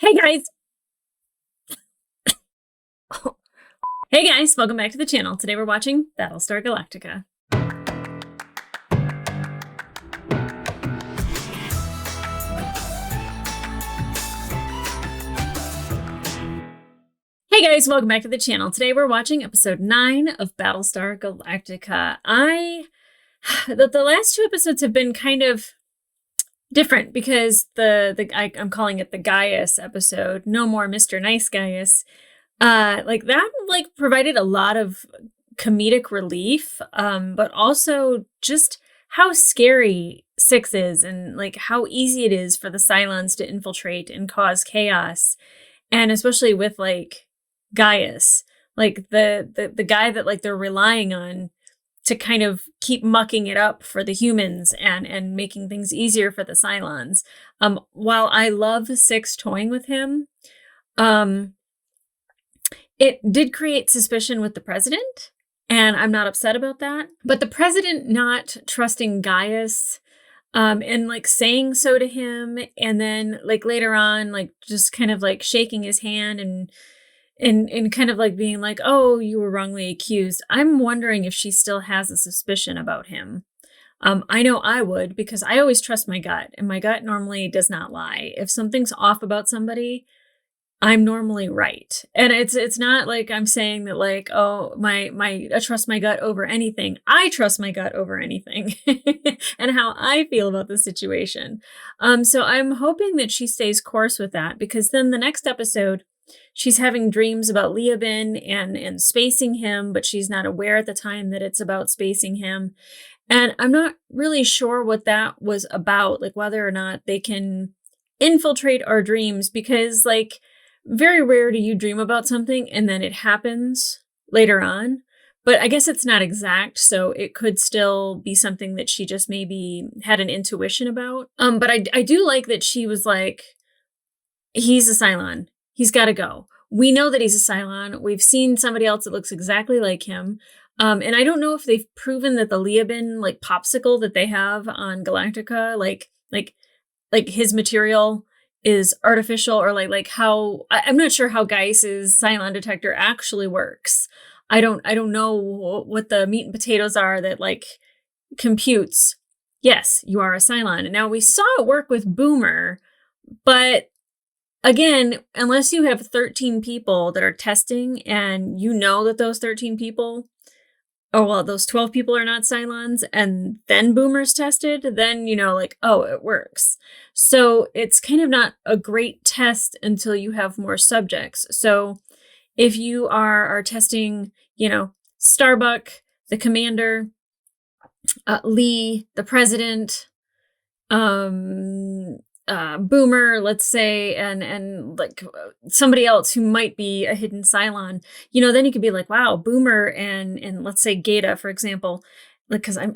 Hey guys! Hey guys, welcome back to the channel. Today we're watching Battlestar Galactica. Hey guys, welcome back to the channel. Today we're watching episode 9 of Battlestar Galactica. The last two episodes have been kind of different because I'm calling it the Gaius episode. No more Mr. Nice Gaius. That provided a lot of comedic relief, but also just how scary Six is and like how easy it is for the Cylons to infiltrate and cause chaos. And especially with like Gaius, like the guy that like they're relying on to kind of keep mucking it up for the humans and making things easier for the Cylons. While I love Six toying with him, it did create suspicion with the president, and I'm not upset about that. But the president not trusting Gaius, and like saying so to him, and then like later on, like just kind of like shaking his hand and kind of like being like, oh, you were wrongly accused. I'm wondering if she still has a suspicion about him. I know I would, because I always trust my gut, and my gut normally does not lie. If something's off about somebody, I'm normally right. And it's not like I'm saying that like, oh, I trust my gut over anything. I trust my gut over anything and how I feel about the situation. So I'm hoping that she stays course with that, because then the next episode, she's having dreams about Leoben and spacing him, but she's not aware at the time that it's about spacing him. And I'm not really sure what that was about, like whether or not they can infiltrate our dreams, because like very rare do you dream about something and then it happens later on. But I guess it's not exact, so it could still be something that she just maybe had an intuition about. But I do like that she was like, he's a Cylon. He's got to go. We know that he's a Cylon. We've seen somebody else that looks exactly like him. And I don't know if they've proven that the Leoben like popsicle that they have on Galactica, like his material is artificial, or like how I'm not sure how Gaius's Cylon detector actually works. I don't know what the meat and potatoes are that like computes. Yes, you are a Cylon. And now we saw it work with Boomer, but again, unless you have 13 people that are testing and you know that those 13 people, or well, those 12 people are not Cylons, and then Boomer's tested, then you know, like, oh, it works. So it's kind of not a great test until you have more subjects. So if you are testing, you know, Starbuck, the commander, Lee, the president, Boomer, let's say, and like somebody else who might be a hidden Cylon, you know, then you could be like, wow, Boomer and let's say Gata, for example, like, because I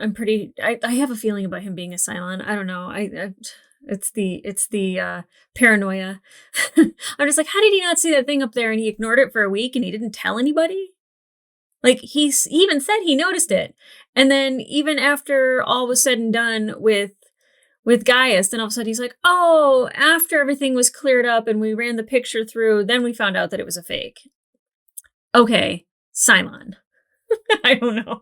have a feeling about him being a Cylon. I don't know. It's the paranoia. I'm just like, how did he not see that thing up there and he ignored it for a week and he didn't tell anybody? Like he even said he noticed it, and then even after all was said and done with Gaius, then all of a sudden he's like, oh, after everything was cleared up and we ran the picture through, then we found out that it was a fake. Okay, Cylon. I don't know.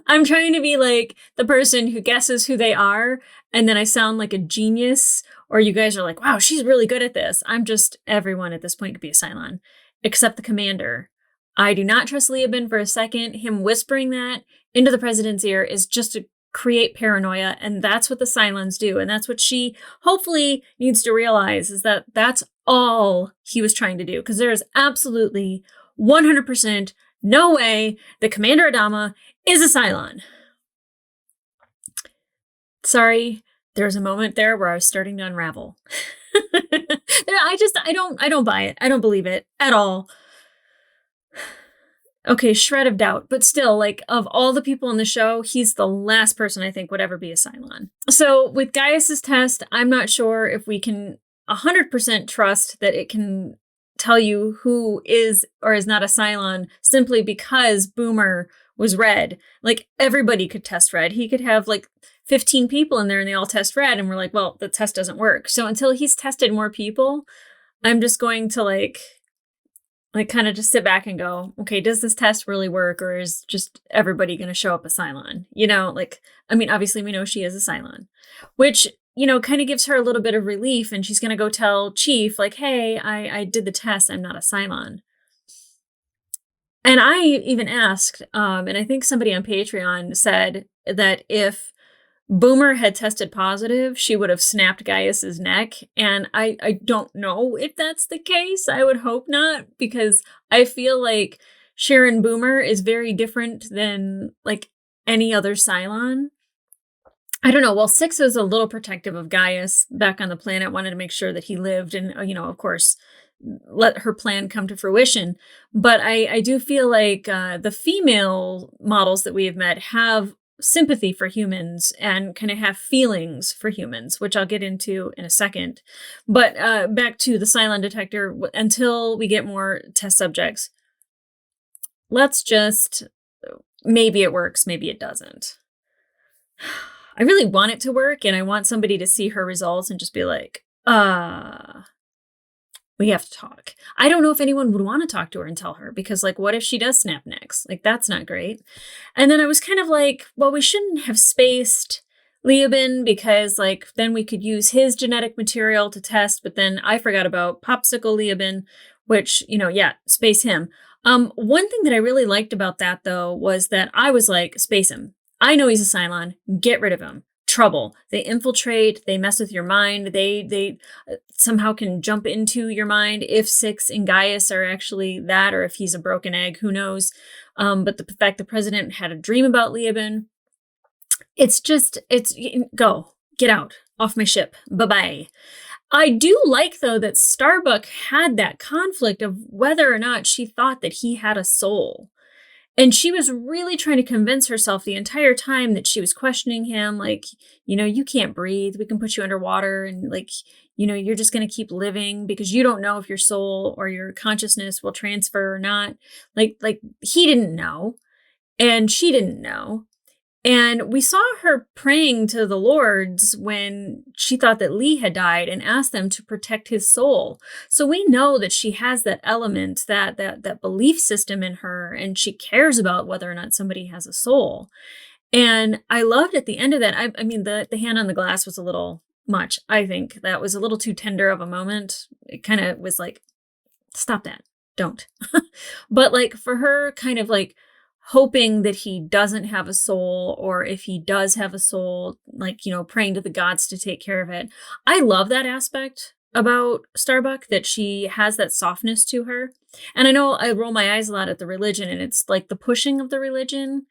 I'm trying to be like the person who guesses who they are, and then I sound like a genius, or you guys are like, wow, she's really good at this. I'm just everyone at this point could be a Cylon, except the commander. I do not trust Leoben for a second. Him whispering that into the president's ear is just to create paranoia, and that's what the Cylons do, and that's what she hopefully needs to realize, is that that's all he was trying to do, because there is absolutely 100% no way that Commander Adama is a Cylon. Sorry, there's a moment there where I was starting to unravel. I don't buy it. I don't believe it at all. Okay, shred of doubt, but still, like, of all the people in the show, he's the last person I think would ever be a Cylon. So with Gaius's test, I'm not sure if we can 100% trust that it can tell you who is or is not a Cylon simply because Boomer was red. Like, everybody could test red. He could have like 15 people in there and they all test red, and we're like, well, the test doesn't work. So until he's tested more people, I'm just going to like kind of just sit back and go, okay, does this test really work, or is just everybody going to show up a Cylon? Like, I mean, obviously we know she is a Cylon, which, kind of gives her a little bit of relief, and she's going to go tell Chief, like, hey, I did the test. I'm not a Cylon. And I even asked, and I think somebody on Patreon said that if Boomer had tested positive, she would have snapped Gaius's neck. And I don't know if that's the case. I would hope not, because I feel like Sharon Boomer is very different than like any other Cylon. I don't know. Well, Six is a little protective of Gaius back on the planet, wanted to make sure that he lived and, of course, let her plan come to fruition. But I do feel like the female models that we have met have sympathy for humans and kind of have feelings for humans, which I'll get into in a second. But back to the Cylon detector, until we get more test subjects, let's just, maybe it works, maybe it doesn't. I really want it to work, and I want somebody to see her results and just be like, we have to talk. I don't know if anyone would want to talk to her and tell her, because like, what if she does snap necks? Like, that's not great. And then I was kind of like, well, we shouldn't have spaced Leoben, because like, then we could use his genetic material to test. But then I forgot about Popsicle Leoben, which, space him. One thing that I really liked about that though, was that I was like, space him. I know he's a Cylon. Get rid of him. Trouble. They infiltrate. They mess with your mind. They somehow can jump into your mind. If Six and Gaius are actually that, or if he's a broken egg, who knows? But the fact the president had a dream about Leoben, it's go, get out, off my ship. Bye-bye. I do like, though, that Starbuck had that conflict of whether or not she thought that he had a soul. And she was really trying to convince herself the entire time that she was questioning him, like, you can't breathe. We can put you underwater, and like, you're just going to keep living because you don't know if your soul or your consciousness will transfer or not. Like he didn't know, and she didn't know. And we saw her praying to the lords when she thought that Lee had died and asked them to protect his soul. So we know that she has that element, that belief system in her, and she cares about whether or not somebody has a soul. And I loved at the end of that. I mean, the hand on the glass was a little much. I think that was a little too tender of a moment. It kind of was like, stop that. Don't. But like, for her kind of like hoping that he doesn't have a soul, or if he does have a soul, like, praying to the gods to take care of it. I love that aspect about Starbuck, that she has that softness to her. And I know I roll my eyes a lot at the religion, and it's like the pushing of the religion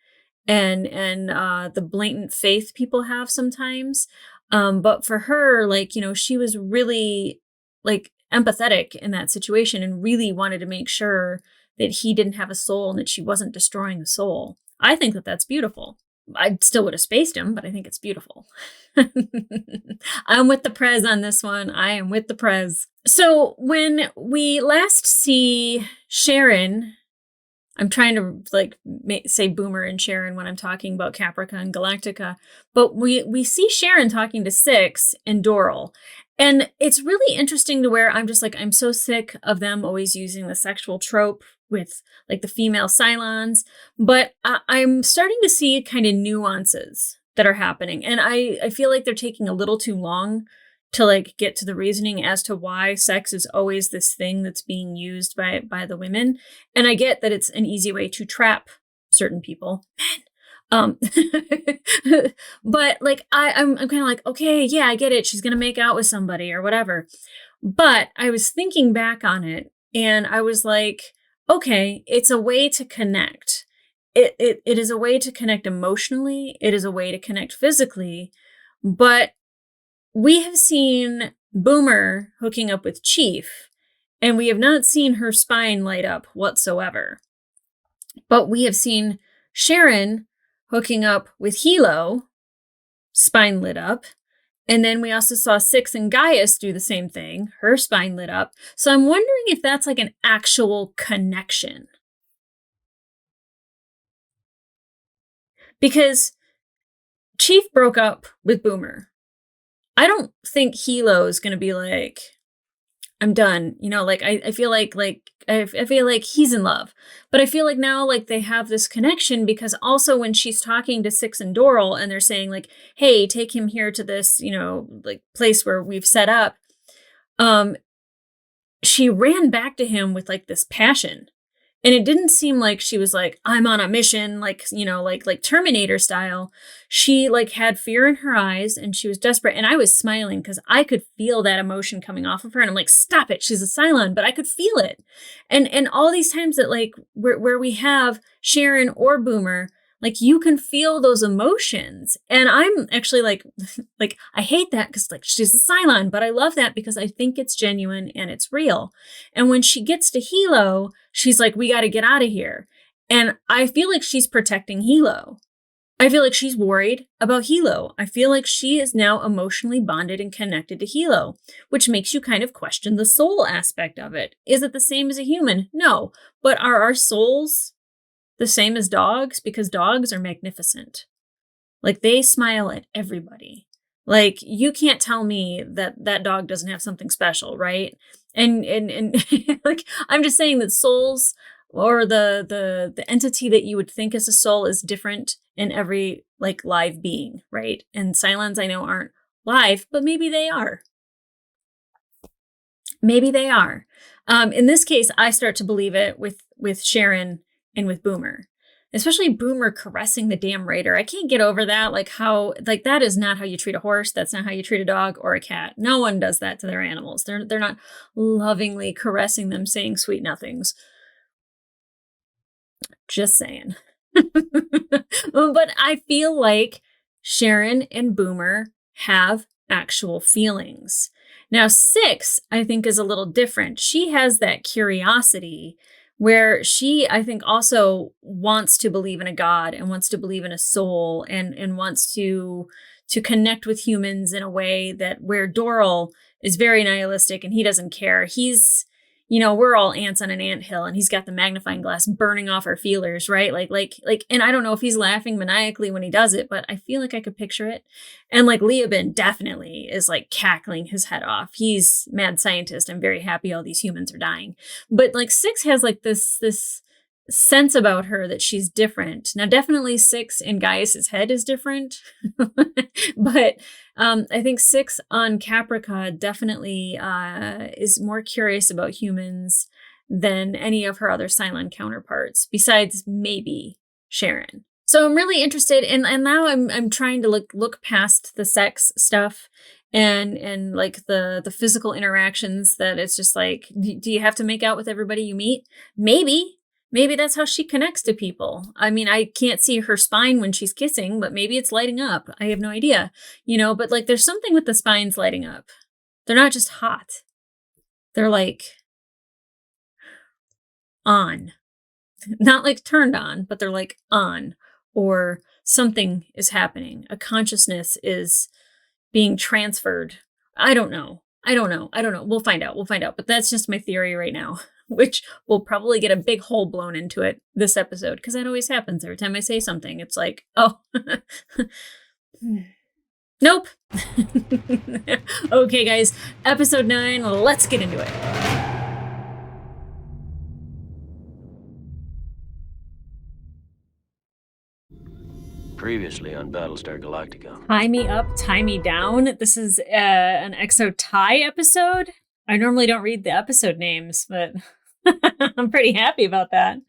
and the blatant faith people have sometimes. But for her, like, she was really like empathetic in that situation and really wanted to make sure that he didn't have a soul and that she wasn't destroying a soul. I think that that's beautiful. I still would have spaced him, but I think it's beautiful. I'm with the prez on this one. I am with the prez. So when we last see Sharon, I'm trying to like say Boomer and Sharon when I'm talking about Caprica and Galactica, but we see Sharon talking to Six and Doral. And it's really interesting to where I'm just like, I'm so sick of them always using the sexual trope with like the female Cylons, but I'm starting to see kind of nuances that are happening. And I feel like they're taking a little too long to like get to the reasoning as to why sex is always this thing that's being used by the women. And I get that it's an easy way to trap certain people, men. But like, I'm kind of like, okay, yeah, I get it. She's going to make out with somebody or whatever. But I was thinking back on it, and I was like, okay, it's a way to connect. It is a way to connect emotionally. It is a way to connect physically. But we have seen Boomer hooking up with Chief, and we have not seen her spine light up whatsoever. But we have seen Sharon hooking up with Hilo, spine lit up. And then we also saw Six and Gaius do the same thing. Her spine lit up. So I'm wondering if that's like an actual connection. Because Chief broke up with Boomer. I don't think Hilo is going to be like, I'm done. Like I feel like I feel like he's in love, but I feel like now like they have this connection because also when she's talking to Six and Doral and they're saying like, hey, take him here to this, like place where we've set up. She ran back to him with like this passion. And it didn't seem like she was like, I'm on a mission, like, like Terminator style. She like had fear in her eyes and she was desperate. And I was smiling because I could feel that emotion coming off of her. And I'm like, stop it. She's a Cylon, but I could feel it. And all these times that like where we have Sharon or Boomer, like you can feel those emotions. And I'm actually like I hate that because like she's a Cylon, but I love that because I think it's genuine and it's real. And when she gets to Hilo, she's like, we got to get out of here. And I feel like she's protecting Hilo. I feel like she's worried about Hilo. I feel like she is now emotionally bonded and connected to Hilo, which makes you kind of question the soul aspect of it. Is it the same as a human? No. But are our souls the same as dogs? Because dogs are magnificent. Like they smile at everybody. Like you can't tell me that that dog doesn't have something special, right? And like I'm just saying that souls or the entity that you would think is a soul is different in every like live being, right? And Cylons I know aren't live, but maybe they are. Maybe they are. In this case, I start to believe it with Sharon and with Boomer, especially Boomer caressing the damn raider. I can't get over that. Like how, like that is not how you treat a horse. That's not how you treat a dog or a cat. No one does that to their animals. They're not lovingly caressing them, saying sweet nothings. Just saying. But I feel like Sharon and Boomer have actual feelings. Now, Six, I think, is a little different. She has that curiosity where she, I think, also wants to believe in a god and wants to believe in a soul and wants to connect with humans in a way that where Doral is very nihilistic and he doesn't care. He's, we're all ants on an anthill and he's got the magnifying glass burning off our feelers, right? Like, and I don't know if he's laughing maniacally when he does it, but I feel like I could picture it. And like Leoben definitely is like cackling his head off. He's mad scientist. I'm very happy all these humans are dying. But like Six has like this sense about her that she's different. Now, definitely Six in Gaius's head is different, but I think Six on Caprica definitely is more curious about humans than any of her other Cylon counterparts, besides maybe Sharon. So I'm really interested, and now I'm trying to look past the sex stuff and like the physical interactions that it's just like, do you have to make out with everybody you meet? Maybe that's how she connects to people. I mean, I can't see her spine when she's kissing, but maybe it's lighting up. I have no idea, but like there's something with the spines lighting up. They're not just hot. They're like on, not like turned on, but they're like on, or something is happening. A consciousness is being transferred. I don't know. We'll find out. But that's just my theory right now, which will probably get a big hole blown into it this episode, because that always happens every time I say something. It's like, oh, nope. Okay, guys, episode 9, let's get into it. Previously on Battlestar Galactica. Tie me up, tie me down. This is an Exo Tigh episode. I normally don't read the episode names, but I'm pretty happy about that.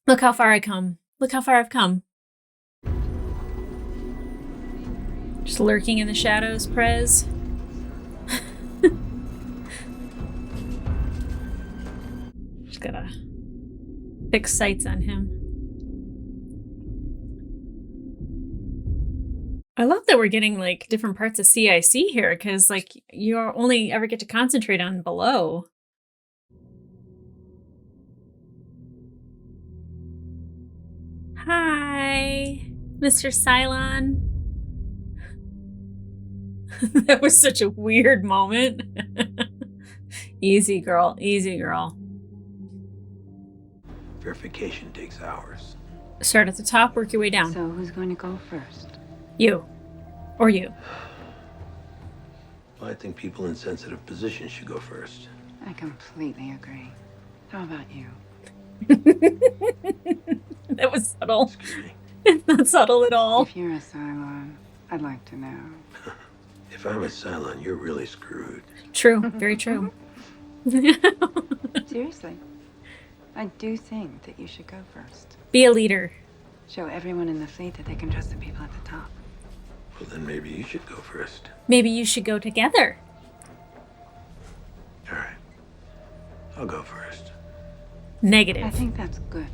Look how far I've come. Just lurking in the shadows, Prez. Just gotta fix sights on him. I love that we're getting like different parts of CIC here, because like you only ever get to concentrate on below. Hi, Mr. Cylon. That was such a weird moment. Easy girl. Verification takes hours. Start at the top, work your way down. So who's going to go first? You. Or you. Well, I think people in sensitive positions should go first. I completely agree. How about you? That was subtle. Excuse me. It's not subtle at all. If you're a Cylon, I'd like to know. If I'm a Cylon, you're really screwed. True. Very true. Seriously, I do think that you should go first. Be a leader. Show everyone in the fleet that they can trust the people at the top. Well, then maybe you should go first. Maybe you should go together. All right. I'll go first. Negative. I think that's good.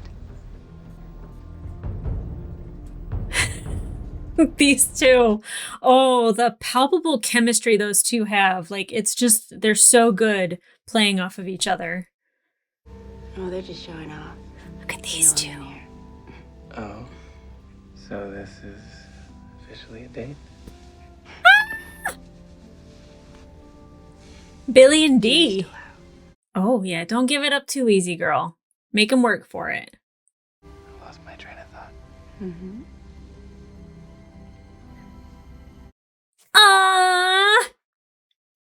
These two. Oh, the palpable chemistry those two have. Like, it's just, they're so good playing off of each other. Oh, they're just showing off. Look at these two. Oh, so this is officially a date? Billy and Dee. Oh, yeah. Don't give it up too easy, girl. Make them work for it. I lost my train of thought. Mm-hmm.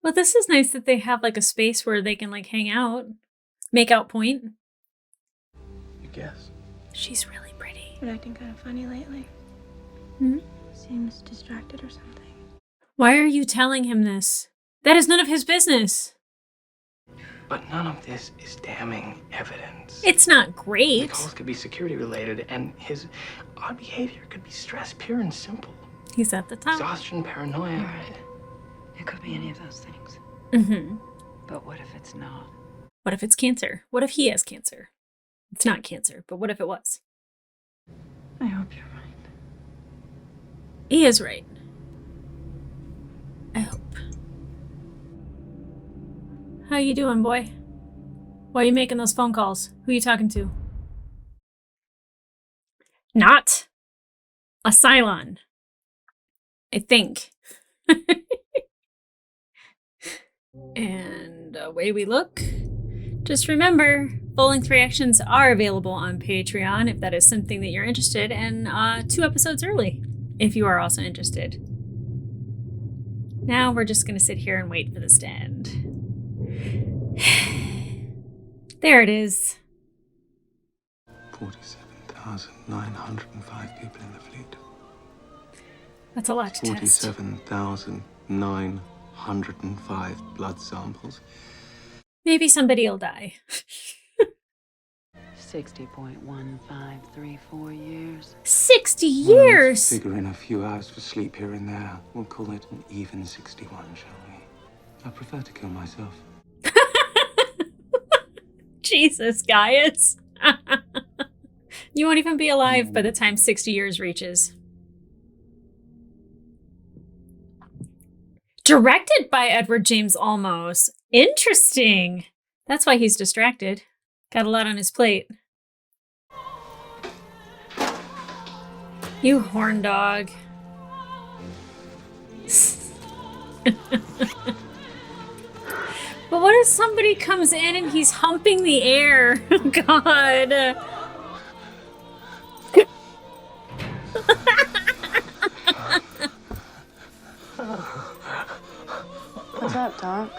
Well, this is nice that they have like a space where they can like hang out. Make out point. You guess? She's really pretty. Been acting kind of funny lately. Hmm? Seems distracted or something. Why are you telling him this? That is none of his business. But none of this is damning evidence. It's not The great. calls could be security related, and his odd behavior could be stress, pure and simple. He's at the top. Exhaustion, paranoia. Right. It could be any of those things. Mm-hmm. But what if it's not? What if it's cancer? What if he has cancer? It's not cancer, but what if it was? I hope you're right. He is right. I hope. How you doing, boy? Why are you making those phone calls? Who you talking to? Not a Cylon. I think. And away we look. Just remember, full-length reactions are available on Patreon if that is something that you're interested in, 2 episodes early if you are also interested. Now we're just going to sit here and wait for this to end. There it is. 47,905 people in the fleet. That's a lot to test. 47,905 blood samples. Maybe somebody will die. 60.1534 years. 60 Well, let's years! figure in a few hours for sleep here and there. We'll call it an even 61, shall we? I prefer to kill myself. Jesus, Gaius. You won't even be alive by the time 60 years reaches. Directed by Edward James Olmos. Interesting. That's why he's distracted. Got a lot on his plate. You horn dog. But what if somebody comes in and he's humping the air? God. What's up, Doc?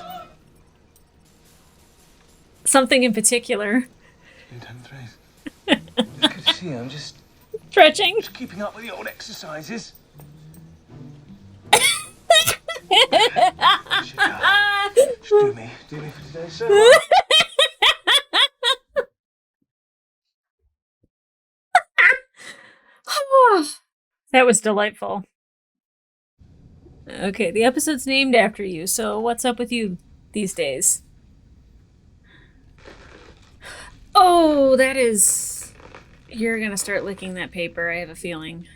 Something in particular. It's good to see you. I'm just Stretching. keeping up with the old exercises. Just do me for today, sir. That was delightful. Okay, the episode's named after you, so what's up with you these days? Oh, that is... You're gonna start licking that paper, I have a feeling.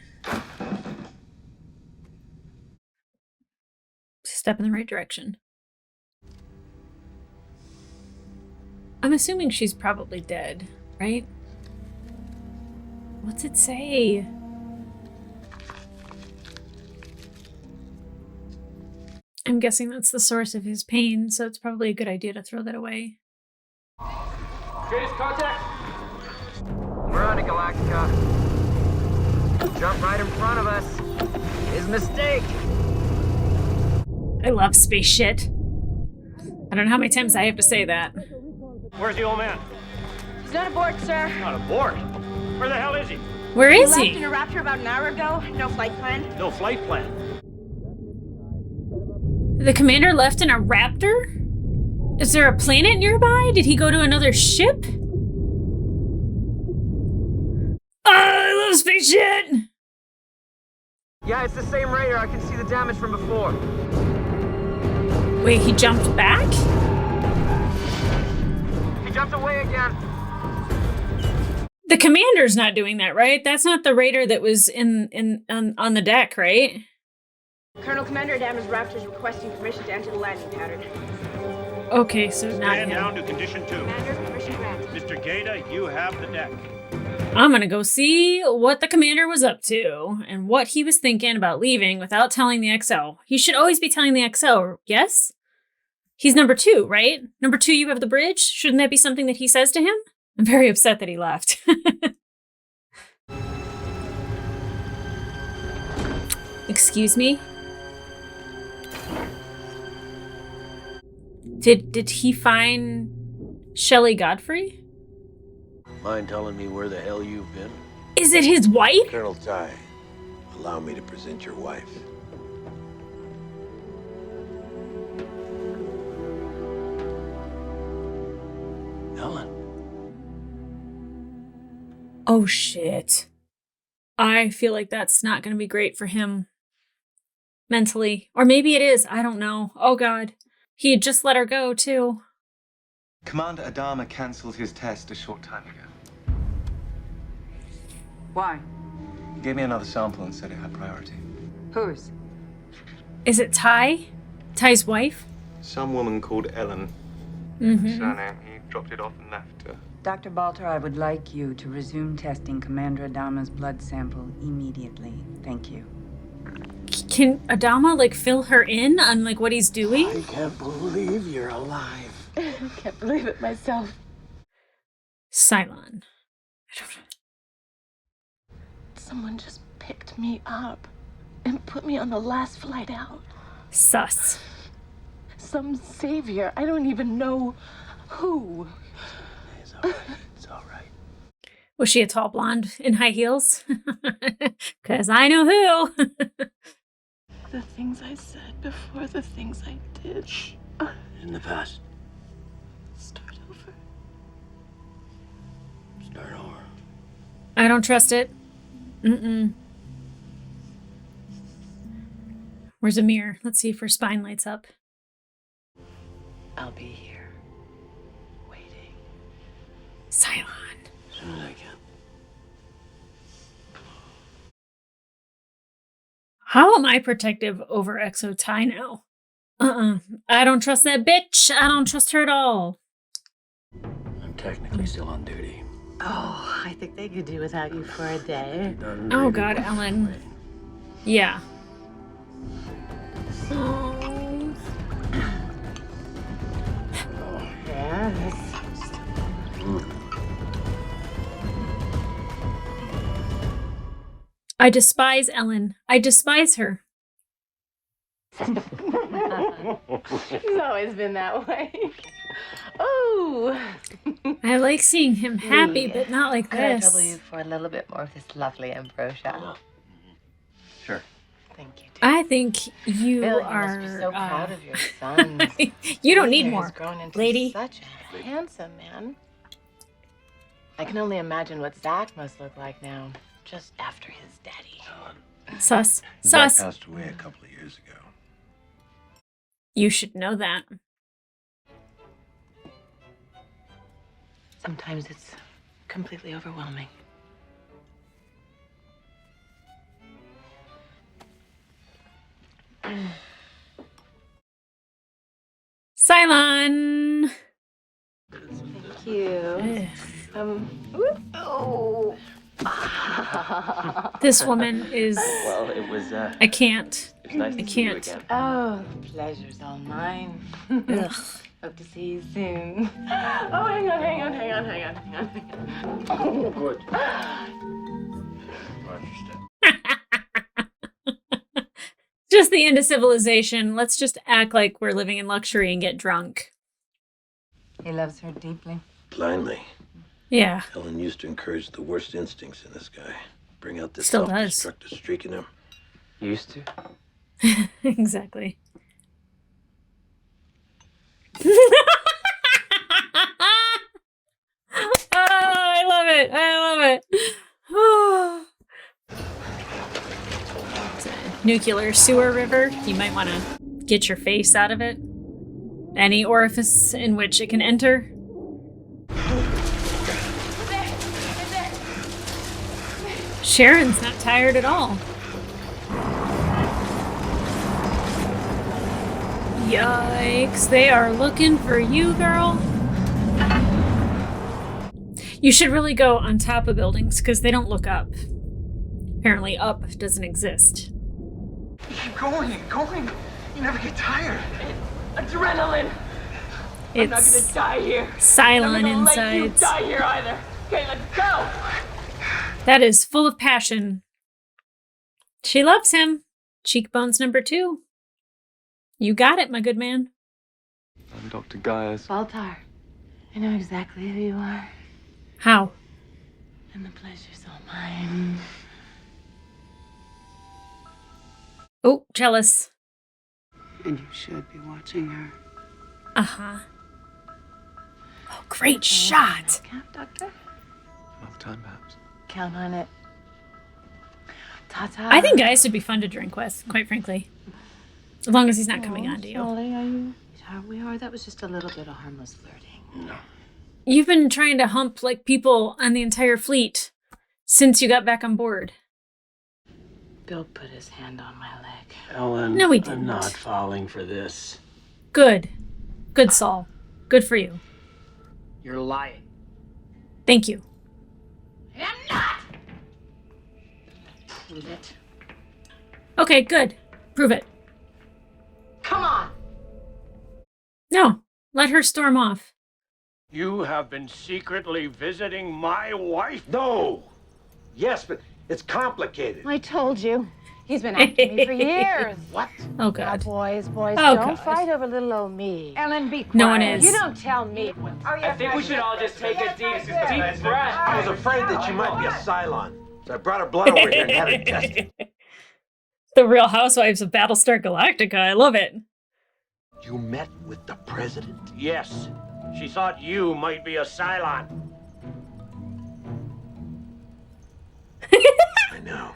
Step in the right direction. I'm assuming she's probably dead, right? What's it say? I'm guessing that's the source of his pain, so it's probably a good idea to throw that away. Greatest contact! We're on to Galactica. Jump right in front of us. His mistake. I love space shit. I don't know how many times I have to say that. Where's the old man? He's not aboard, sir. Not aboard. Where the hell is he? Where is He he? left in a Raptor about an hour ago. No flight plan. No flight plan. The commander left in a Raptor? Is there a planet nearby? Did he go to another ship? Oh, I love space shit! Yeah, it's the same radar. I can see the damage from before. Wait, he jumped back? He jumped away again. The commander's not doing that, right? That's not the raider that was on the deck, right? Colonel Commander Adama's Raptor's requesting permission to enter the landing pattern. Okay, so not Stand him. down to condition 2. Commander, permission granted. Mr. Gaeta, you have the deck. I'm gonna go see what the commander was up to and what he was thinking about leaving without telling the XO. He should always be telling the XO, yes? He's number 2, right? Number 2, you have the bridge? Shouldn't that be something that he says to him? I'm very upset that he left. Excuse me? Did he find Shelley Godfrey? Mind telling me where the hell you've been? Is it his wife? Colonel Tigh, allow me to present your wife. Ellen. Oh shit. I feel like that's not going to be great for him mentally. Or maybe it is. I don't know. Oh god. He had just let her go too. Commander Adama cancelled his test a short time ago. Why? He gave me another sample and said it had priority. Whose? Is it Tigh? Ty's wife? Some woman called Ellen. Mm-hmm. Surname. He dropped it off and left her. Dr. Balter, I would like you to resume testing Commander Adama's blood sample immediately. Thank you. Can Adama like fill her in on like what he's doing? I can't believe you're alive. I can't believe it myself. Cylon. Someone just picked me up and put me on the last flight out. Sus. Some savior. I don't even know who. It's all right. It's all right. Was she a tall blonde in high heels? Because I know who. The things I said before the things I did. In the past. Start over. Start over. I don't trust it. Mm-mm. Where's Amir? Let's see if her spine lights up. I'll be here, waiting. Cylon. As soon as I can. How am I protective over Exo Tigh now? I don't trust that bitch. I don't trust her at all. I'm technically still on duty. Oh, I think they could do without you for a day. Done Oh really god, much Ellen. away. Yeah. Yes. I despise Ellen. I despise her. It's always been that way. Oh. I like seeing him happy, but not like Could I this. trouble you for a little bit more of this lovely ambrosia? Sure. Thank you, dear. I think you Bill, you are. must be so proud of your son. You don't need Xander more, has grown into lady. Such a handsome man. I can only imagine what Zach must look like now, just after his daddy. Sus. Zach Sus. passed away a couple of years ago. You should know that. Sometimes it's completely overwhelming. Cylon. Thank you. Ugh. Oh. This woman is. Well, it was I can't. it was nice I to see you can't. again. Oh, the pleasure's all mine. Ugh. Hope to see you soon. Oh, hang on. Oh, good. Watch your step. Just the end of civilization. Let's just act like we're living in luxury and get drunk. He loves her deeply. Blindly. Yeah. Ellen used to encourage the worst instincts in this guy. Bring out this Still does. self-destructive streak in him. Used to? Exactly. I love it. I love it. It's a nuclear sewer river. You might want to get your face out of it. Any orifice in which it can enter. Sharon's not tired at all. Yikes, they are looking for you, girl. You should really go on top of buildings because they don't look up. Apparently up doesn't exist. Keep going and going. You never get tired. Adrenaline. I'm not It's gonna die here. Cylon I'm not gonna let you insides. die here either. Okay, let's go. That is full of passion. She loves him. Cheekbones number 2. You got it, my good man. I'm Dr. Gaius. Baltar, I know exactly who you are. How? And the pleasure's all mine. Oh, jealous. And you should be watching her. Uh-huh. Oh, great shot. Count, Doctor? Enough time, perhaps. Count on it. Ta-ta. I think Gaius would be fun to drink with, quite frankly. As long as he's not coming on to you. Sorry, are you? We are. That was just a little bit of harmless flirting. No. You've been trying to hump like people on the entire fleet since you got back on board. Bill put his hand on my leg. Ellen, No, he didn't. I'm not falling for this. Good. Good, Saul. Good for you. You're lying. Thank you. I'm not! Prove it. Okay, good. Prove it. Come on! No, let her storm off. You have been secretly visiting my wife? No! Yes, but it's complicated. I told you. He's been after me for years. What? Oh, Now, God. boys, Oh, don't God. fight over little old me. Ellen, be quiet. No one is. You don't tell me. I think we should all just take a deep breath. I was afraid that you might be a Cylon. So I brought her blood over here and had it tested. The Real Housewives of Battlestar Galactica. I love it. You met with the president? Yes. She thought you might be a Cylon. I know.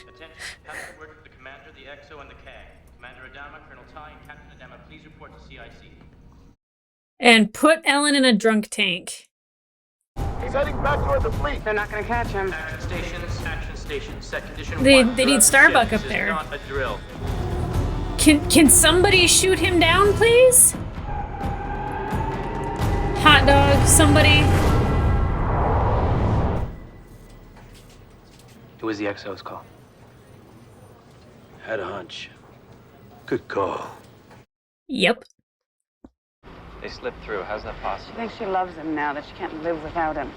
Attention, Captain Word for the Commander, the XO, and the CAG. Commander Adama, Colonel Tigh, and Captain Adama, please report to CIC. And put Ellen in a drunk tank. He's heading back toward the fleet. They're not going to catch him. Action stations, action stations. Set condition They 1. need Throughout the Starbuck ship, up this there. is not a drill. Can somebody shoot him down, please? Hot dog, somebody. It was the XO's call. Had a hunch. Good call. Yep. They slipped through. How's that I possible? think she loves him now that she can't live without him.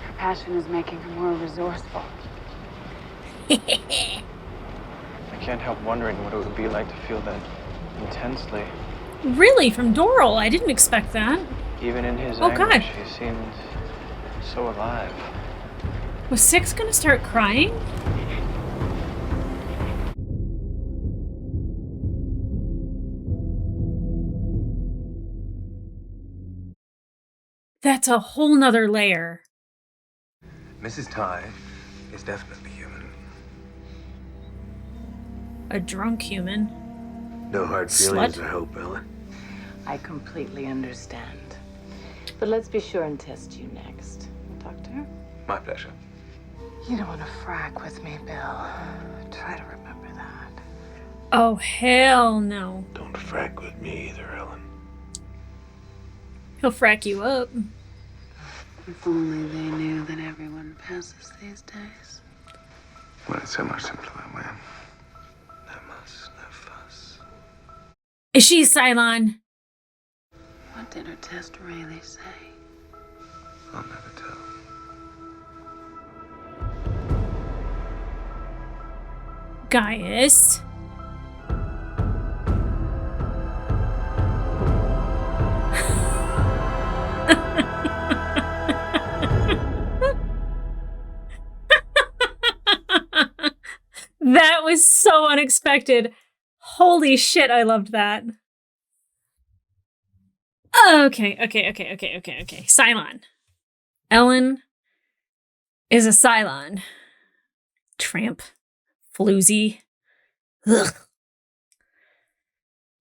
Her passion is making her more resourceful. I can't help wondering what it would be like to feel that intensely. Really? From Doral? I didn't expect that. Even in his Oh, anger, God. she seemed so alive. Was Six gonna start crying? That's a whole nother layer. Mrs. Tigh is definitely human. A drunk human. No hard feelings, Slut. I hope, Ellen. I completely understand. But let's be sure and test you next, Doctor. My pleasure. You don't want to frack with me, Bill. Try to remember that. Oh, hell no. Don't frack with me either, Ellen. He'll frack you up. If only they knew that everyone passes these days. Well, it's so much simpler that way. No muss, no fuss. Is she Cylon? What did her test really say? I'll never tell. Gaius. That was so unexpected. Holy shit, I loved that. Okay. Cylon. Ellen is a Cylon. Tramp. Floozy. Ugh.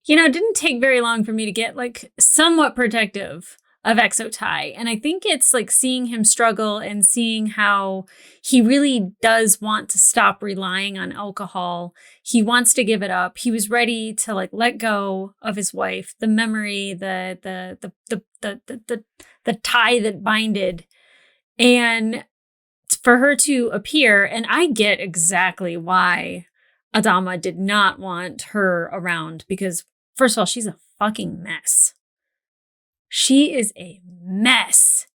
You know, it didn't take very long for me to get, like, somewhat protective of Tigh. And I think it's, like, seeing him struggle and seeing how he really does want to stop relying on alcohol. He wants to give it up. He was ready to, like, let go of his wife, the memory, the tie that binded. And for her to appear, and I get exactly why Adama did not want her around, because first of all, she's a fucking mess. She is a mess.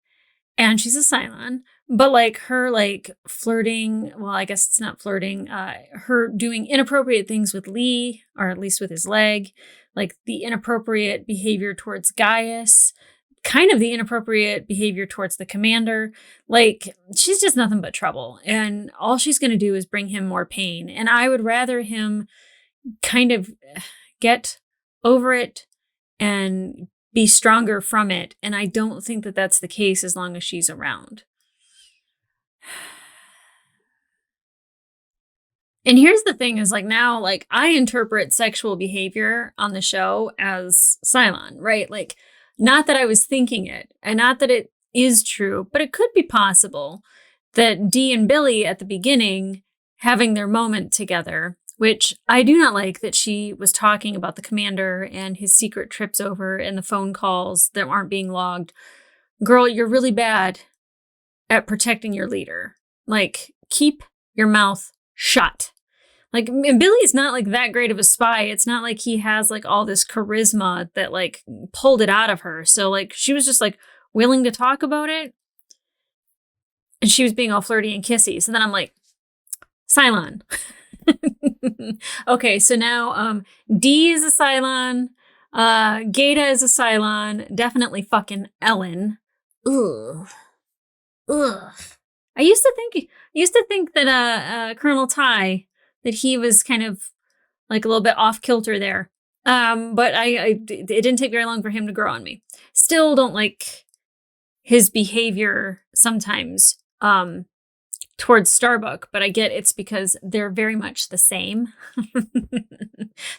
And she's a Cylon, but like her like flirting, well, I guess it's not flirting, her doing inappropriate things with Lee, or at least with his leg, like the inappropriate behavior towards Gaius, kind of the inappropriate behavior towards the commander. Like, she's just nothing but trouble. And all she's going to do is bring him more pain. And I would rather him kind of get over it and be stronger from it. And I don't think that that's the case as long as she's around. And here's the thing is, like, now, like, I interpret sexual behavior on the show as Cylon, right? Like, not that I was thinking it, and not that it is true, but it could be possible that Dee and Billy at the beginning having their moment together, which I do not like that she was talking about the commander and his secret trips over and the phone calls that aren't being logged. Girl, you're really bad at protecting your leader. Like, keep your mouth shut. Like, and Billy's not like that great of a spy. It's not like he has like all this charisma that like pulled it out of her. So like she was just like willing to talk about it. And she was being all flirty and kissy. So then I'm like, Cylon. Okay, so now Dee is a Cylon. Gata is a Cylon. Definitely fucking Ellen. Ugh. I used to think that Colonel Tigh, that he was kind of like a little bit off kilter there. But it didn't take very long for him to grow on me. Still don't like his behavior sometimes towards Starbuck, but I get it's because they're very much the same.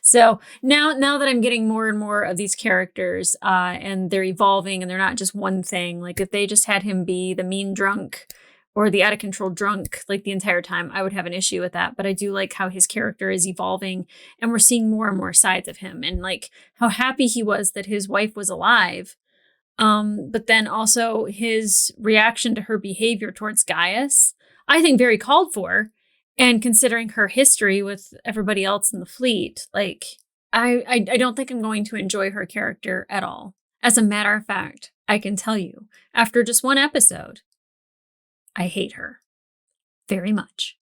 So now that I'm getting more and more of these characters and they're evolving and they're not just one thing, like if they just had him be the mean drunk or the out of control drunk like the entire time, I would have an issue with that. But I do like how his character is evolving and we're seeing more and more sides of him and like how happy he was that his wife was alive. But then also his reaction to her behavior towards Gaius, I think very called for. And considering her history with everybody else in the fleet, like I don't think I'm going to enjoy her character at all. As a matter of fact, I can tell you, after just one episode, I hate her very much.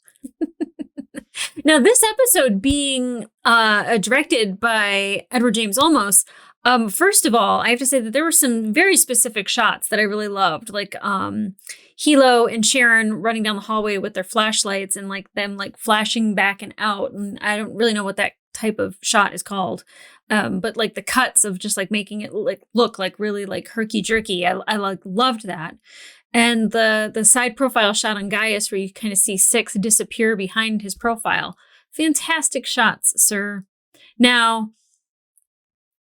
Now, this episode being directed by Edward James Olmos, first of all, I have to say that there were some very specific shots that I really loved, like Hilo and Sharon running down the hallway with their flashlights and like them like flashing back and out. And I don't really know what that type of shot is called. But like the cuts of just like making it look like really like herky jerky. I like loved that. And the side profile shot on Gaius where you kind of see Six disappear behind his profile. Fantastic shots, sir. Now,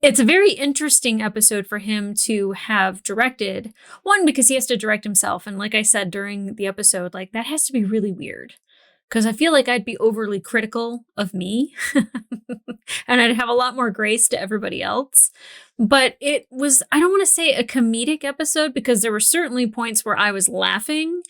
it's a very interesting episode for him to have directed. One, because he has to direct himself. And like I said during the episode, like that has to be really weird. Because I feel like I'd be overly critical of me. And I'd have a lot more grace to everybody else. But it was, I don't want to say a comedic episode, because there were certainly points where I was laughing.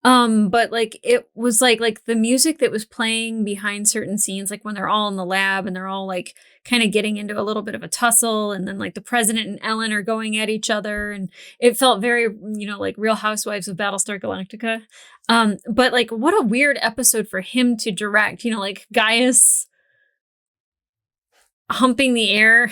But like it was like the music that was playing behind certain scenes, like when they're all in the lab and they're all like kind of getting into a little bit of a tussle, and then like the president and Ellen are going at each other, and it felt very, like Real Housewives of Battlestar Galactica. But like what a weird episode for him to direct, like Gaius humping the air.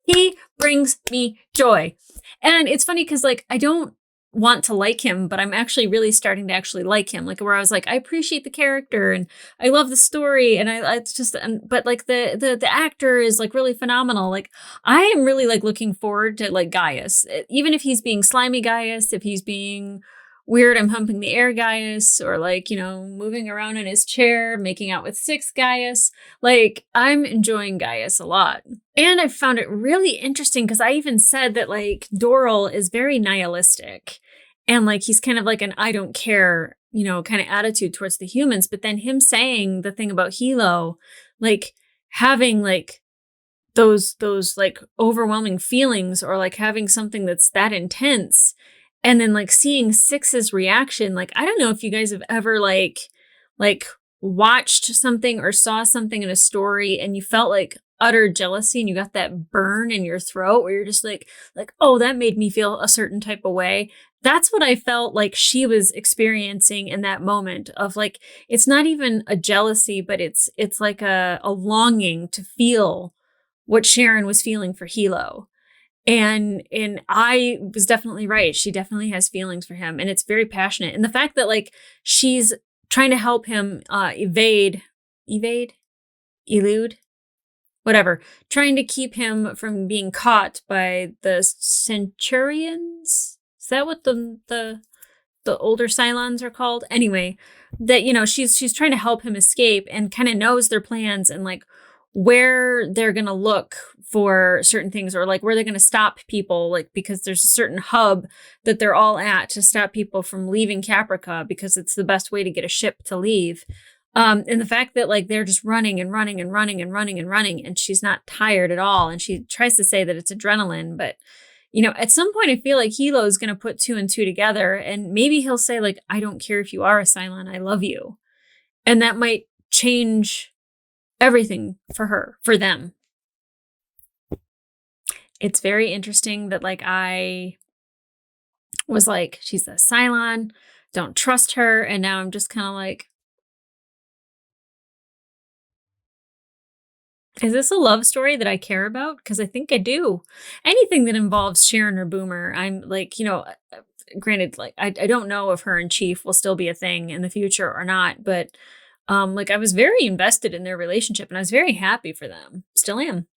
He brings me joy. And it's funny because like I don't want to like him, but I'm actually really starting to actually like him. Like where I was like, I appreciate the character and I love the story, and I it's just, but like the actor is like really phenomenal. Like I am really like looking forward to like Gaius, even if he's being slimy Gaius, if he's being weird, I'm humping the air Gaius, or like, moving around in his chair, making out with Six Gaius. Like I'm enjoying Gaius a lot. And I found it really interesting because I even said that like Doral is very nihilistic, and like he's kind of like an I don't care, kind of attitude towards the humans. But then him saying the thing about Hilo, like having like those like overwhelming feelings, or like having something that's that intense, and then like seeing Six's reaction. Like I don't know if you guys have ever like watched something or saw something in a story and you felt like utter jealousy and you got that burn in your throat where you're just like, oh, that made me feel a certain type of way. That's what I felt like she was experiencing in that moment of like, it's not even a jealousy, but it's like a longing to feel what Sharon was feeling for Hilo. And I was definitely right. She definitely has feelings for him, and it's very passionate. And the fact that like she's trying to help him elude, whatever, trying to keep him from being caught by the Centurions. Is that what the older Cylons are called? Anyway, that she's trying to help him escape, and kind of knows their plans and like where they're going to look for certain things, or like where they're going to stop people, like because there's a certain hub that they're all at to stop people from leaving Caprica because it's the best way to get a ship to leave. And the fact that like they're just running and running and running and running and running, and she's not tired at all. And she tries to say that it's adrenaline, but at some point I feel like Hilo is going to put 2 and 2 together, and maybe he'll say like, I don't care if you are a Cylon, I love you. And that might change everything for them. It's very interesting that like I was like, she's a Cylon, don't trust her. And now I'm just kind of like, is this a love story that I care about? Because I think I do. Anything that involves Sharon or Boomer, I'm like, granted, like I don't know if her and Chief will still be a thing in the future or not, but like I was very invested in their relationship, and I was very happy for them. Still am.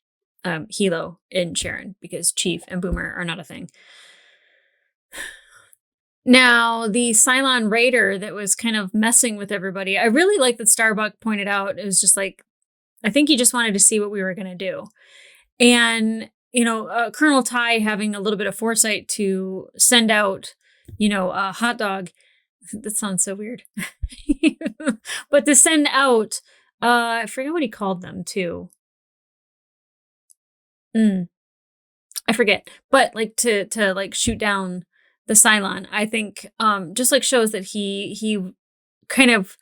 Hilo and Sharon, because Chief and Boomer are not a thing. Now, the Cylon Raider that was kind of messing with everybody, I really like that Starbuck pointed out. It was just like, I think he just wanted to see what we were going to do. And, Colonel Tigh having a little bit of foresight to send out, a hot dog. That sounds so weird. But to send out, I forget what he called them too. I forget. But like to like shoot down the Cylon, I think just like shows that he kind of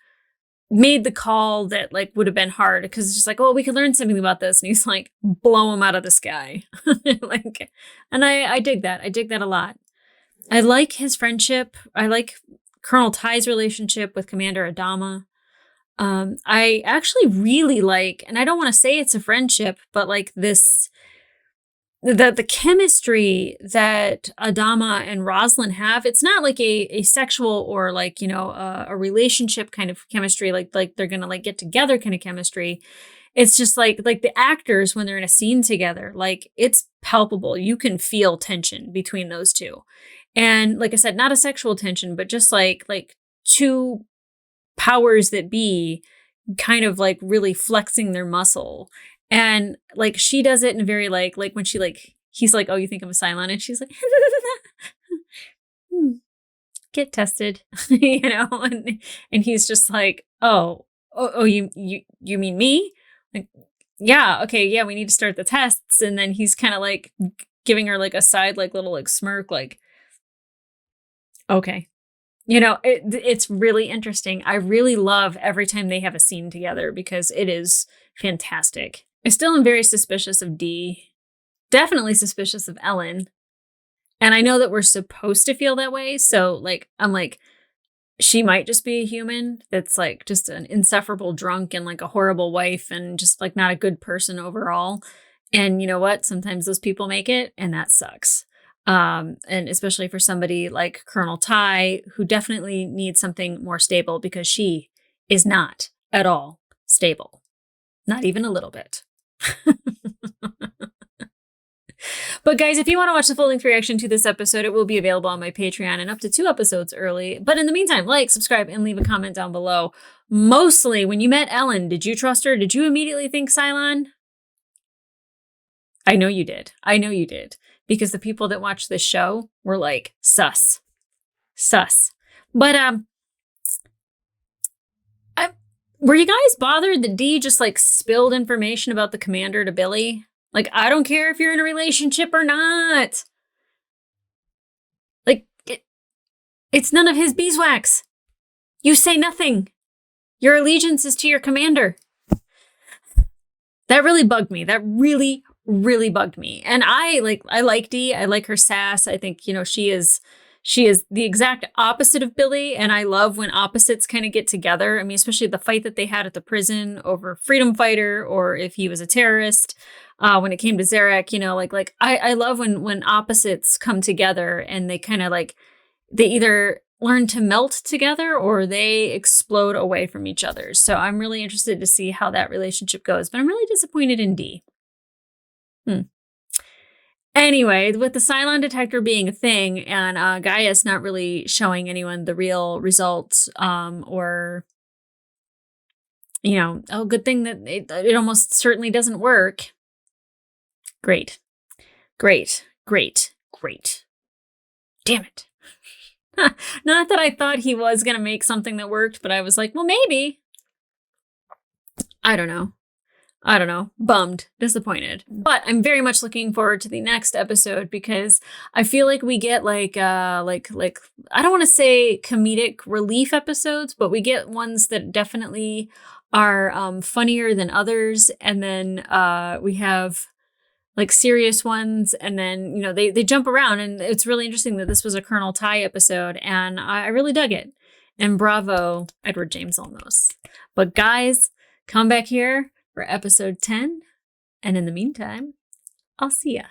made the call that like would have been hard, because it's just like, oh, we could learn something about this, and he's like, blow him out of the sky. Like, and I dig that. I dig that a lot. I like his friendship. I like Colonel Tigh's relationship with Commander Adama. I actually really like, and I don't want to say it's a friendship, but like this, the chemistry that Adama and Roslyn have, it's not like a sexual or like, a relationship kind of chemistry, like they're going to like get together kind of chemistry. It's just like the actors, when they're in a scene together, like it's palpable. You can feel tension between those two. And like I said, not a sexual tension, but just like two powers that be kind of like really flexing their muscle. And like she does it in a very like when she like, he's like, oh, you think I'm a Cylon? And she's like, get tested, and he's just like, oh, you mean me? Like, yeah, okay, yeah, we need to start the tests. And then he's kind of like giving her like a side like little like smirk, like, Okay. You know, it's really interesting. I really love every time they have a scene together because it is fantastic. I still am very suspicious of Dee. Definitely suspicious of Ellen. And I know that we're supposed to feel that way. So, like, I'm like, she might just be a human that's like just an insufferable drunk and like a horrible wife and just like not a good person overall. And you know what? Sometimes those people make it, and that sucks. And especially for somebody like Colonel Tigh, who definitely needs something more stable because she is not at all stable. Not even a little bit. But guys, if you want to watch the full-length reaction to this episode, it will be available on my Patreon and up to 2 episodes early. But in the meantime, like, subscribe, and leave a comment down below. Mostly, when you met Ellen, did you trust her? Did you immediately think Cylon? I know you did. I know you did. Because the people that watch this show were like, sus. Sus. But, were you guys bothered that Dee just like spilled information about the commander to Billy? Like, I don't care if you're in a relationship or not. Like, it's none of his beeswax. You say nothing. Your allegiance is to your commander. That really bugged me. That really, really bugged me. And I like Dee. I like her sass. I think, you know, she is the exact opposite of Billy. And I love when opposites kind of get together. I mean, especially the fight that they had at the prison over Freedom Fighter, or if he was a terrorist. When it came to Zarek, you know, I love when opposites come together and they kind of like, they either learn to melt together or they explode away from each other. So I'm really interested to see how that relationship goes, but I'm really disappointed in Dee. Anyway, with the Cylon detector being a thing and Gaius not really showing anyone the real results, or, you know, oh, good thing that it almost certainly doesn't work. Great. Great. Great. Great. Damn it. Not that I thought he was going to make something that worked, but I was like, well, maybe. I don't know. Bummed, disappointed. But I'm very much looking forward to the next episode because I feel like we get like I don't want to say comedic relief episodes, but we get ones that definitely are funnier than others. And then we have like serious ones, and then, you know, they jump around, and it's really interesting that this was a Colonel Tigh episode, and I really dug it. And bravo, Edward James Olmos. But guys, come back here for episode 10, and in the meantime, I'll see ya.